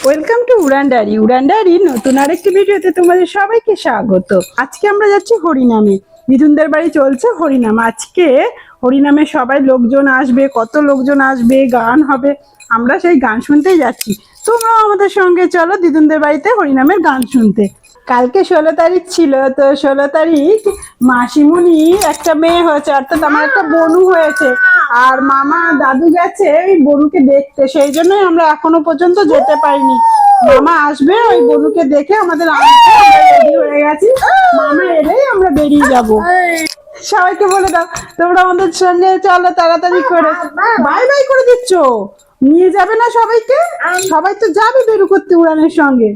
Welcome to Udaan diary. Udaan diary নতুন আরেকটি ভিডিওতে তোমাদের সবাইকে স্বাগত। আজকে আমরা যাচ্ছি হরিনামে। মিথুনদের বাড়ি চলছে হরিনাম। আজকে হরিনামে সবাই লোকজন আসবে, কত লোকজন আসবে, গান হবে। আমরা সেই গান শুনতেই যাচ্ছি। তোমরাও আমাদের সঙ্গে চলো দিদুনদের বাড়িতে হরিনামের গান শুনতে। কালকে 16 তারিখ ছিল, তো 16 তারিখ মাসিমণির একটা মেয়ে হয়েছে, অর্থাৎ আমার একটা বনু হয়েছে। আর মামা দাদু গেছে ওই বনুকে দেখতে, সেই জন্যই আমরা এখনো পর্যন্ত যেতে পারিনি। মামা আসবে, ওই বনুকে দেখে আমাদের রেডি হয়ে গেছি। মামা এলেই আমরা বেরিয়ে যাব। সবাইকে বলে দাও তোমরা আমাদের সঙ্গে চলো তাড়াতাড়ি করে। বাই বাই করে দিচ্ছ, নিয়ে যাবে না সবাইকে? সবাই তো যাবে বেরু করতে উড়ানের সঙ্গে।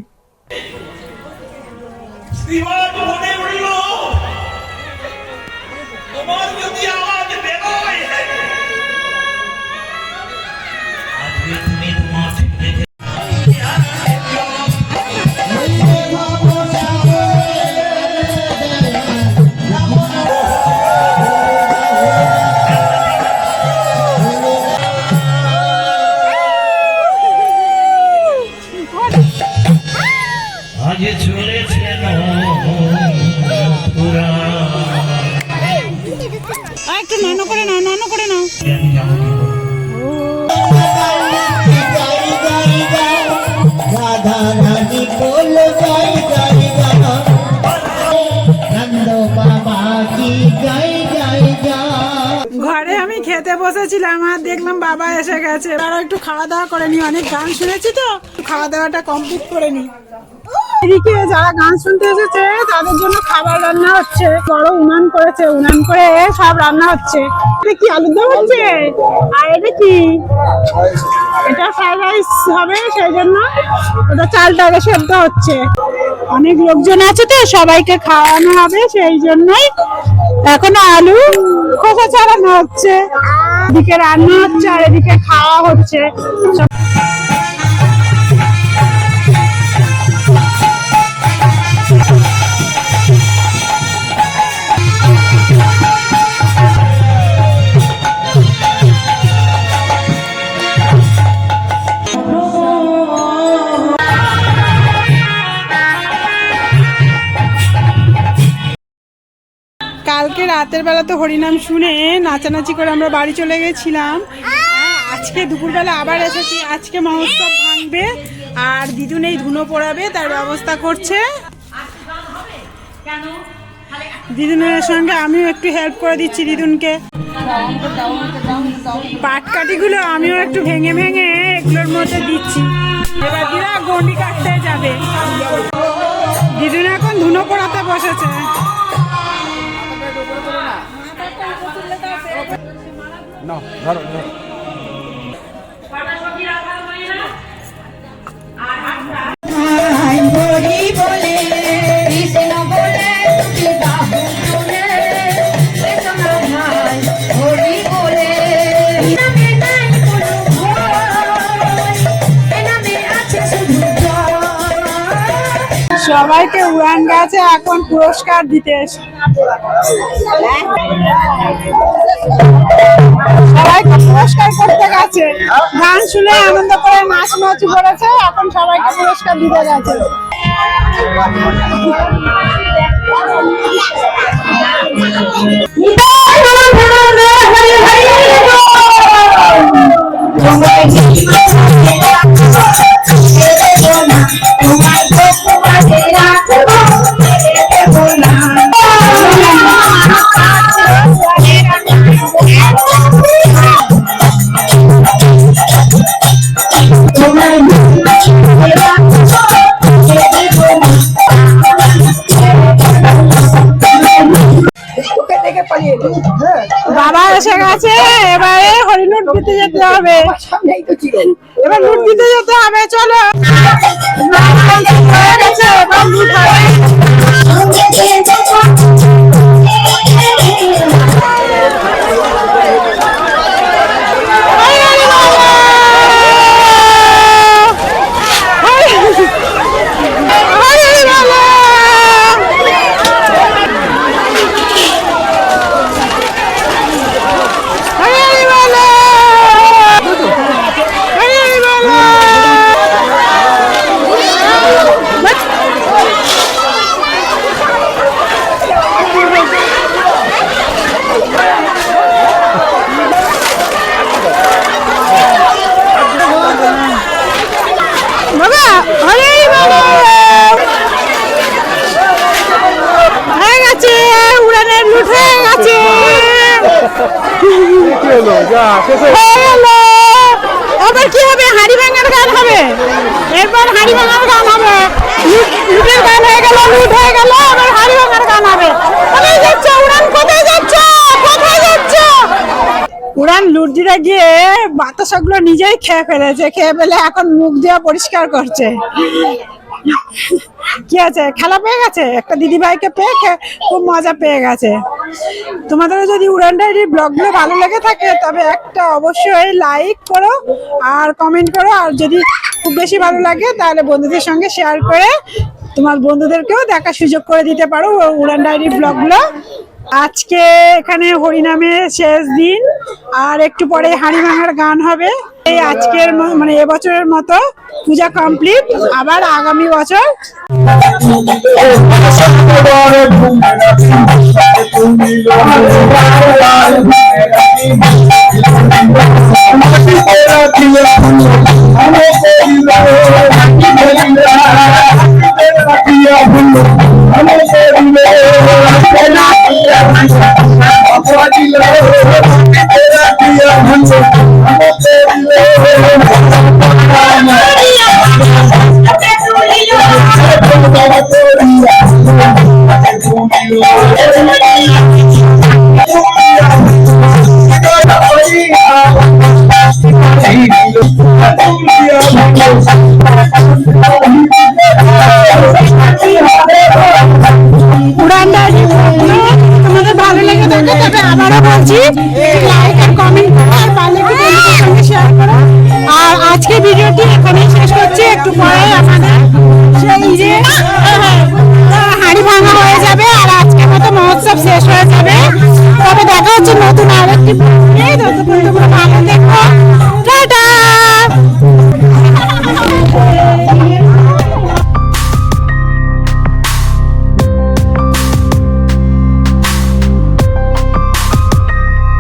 একটু নানো করে নাও, নানো করে নাও। ঘরে আমি খেতে বসেছিলাম আর দেখলাম বাবা এসে গেছে। আরো একটু খাওয়া দাওয়া করে নি, অনেক গান শুনেছি তো, খাওয়া দাওয়াটা কমপ্লিট করে নি। এদিকে যারা গান শুনতে এসেছে তাদের জন্য খাবার রান্না হচ্ছে। বড় উনান করেছে, উনান করে সব রান্না হচ্ছে। এটা কি আলুর দম হচ্ছে? আর এটা কি? এটা ফ্রাইড রাইস হবে, সেই জন্য ওটা চালটা আগে সেদ্ধ হচ্ছে। অনেক লোকজন আছে তো, সবাইকে খাওয়ানো হবে, সেই জন্যই এখনো আলু খোসা ছাড়ানো হচ্ছে। এদিকে রান্না হচ্ছে আর এদিকে খাওয়া হচ্ছে। কালকে রাতের বেলা তো হরিনাম শুনে নাচানাচি করে আমরা বাড়ি চলে গেছিলাম। আজকে দুপুরবেলা আবার এসেছি। আজকে মহোৎসব ভাঙবে আর দিদুন এই ধুনো পোড়াবে, তার ব্যবস্থা করছে। দিদুনের সঙ্গে আমিও একটু হেল্প করে দিচ্ছি দিদুনকে। পাটকাঠিগুলো আমিও একটু ভেঙে ভেঙে এগুলোর মধ্যে দিচ্ছি। এবার দিদা গন্ডি কাটতে যাবে। দিদুন এখন ধুনো পোড়াতে বসেছে। সবাইকে উড়ান গাছে এখন পুরস্কার দিতে এসে সবাইকে পুরস্কার করতে গেছে। গান শুনে আনন্দ করে নাচি করেছে, এখন সবাইকে পুরস্কার দিতে গেছে। বাবা এসে গেছে, এবারে হরিলুট দিতে যেতে হবে। এবার লুট দিতে যেতে হবে, চলো। উড়ানের লুট হয়ে গেছে। কি হলো? যা শেষ হয়ে হয়ে গেল। এবার কি হবে? হাড়ি ভাঙার গান হবে। এরপর হাড়ি ভাঙার গান হবে। লুটের গান হয়ে গেল, লুট হয়ে গেল, এবার হাড়ি ভাঙার গান হবে। কোথায় যাচ্ছ উড়ান? কোথায় যাচ্ছ? কোথায় যাচ্ছ? উড়ান লুট দিতে গিয়ে বাতাসাগুলো নিজেই খেয়ে ফেলেছে। খেয়ে ফেলে এখন মুখ দিয়ে পরিষ্কার করছে। কি আছে? খেলা পেয়ে গেছে, একটা দিদি ভাইকে পেয়ে খুব মজা পেয়ে গেছে। তোমাদের যদি উড়ান ডায়েরির ব্লগগুলো ভালো লেগে থাকে তবে একটা অবশ্যই লাইক করো আর কমেন্ট করো। আর যদি খুব বেশি ভালো লাগে তাহলে বন্ধুদের সঙ্গে শেয়ার করে তোমার বন্ধুদেরকেও দেখার সুযোগ করে দিতে পারো উড়ান ডায়েরির ব্লগগুলো। আজকে এখানে হরিনামের শেষ দিন, আর একটু পরে হাড়ি ভাঙার গান হবে। এই আজকের মানে এবছরের মতো পূজা কমপ্লিট। আবার আগামী বছর উড়ান ডায়েরি তোমাদের ভালো লেগে থাকে তবে আবারও বলছি লাইক আর কমেন্ট করো আর পারলে একটু বন্ধুদের সঙ্গে শেয়ার করো। আর আজকে ভিডিওটি এখানেই শেষ করছি। একটু পরে আমাদের সেই যে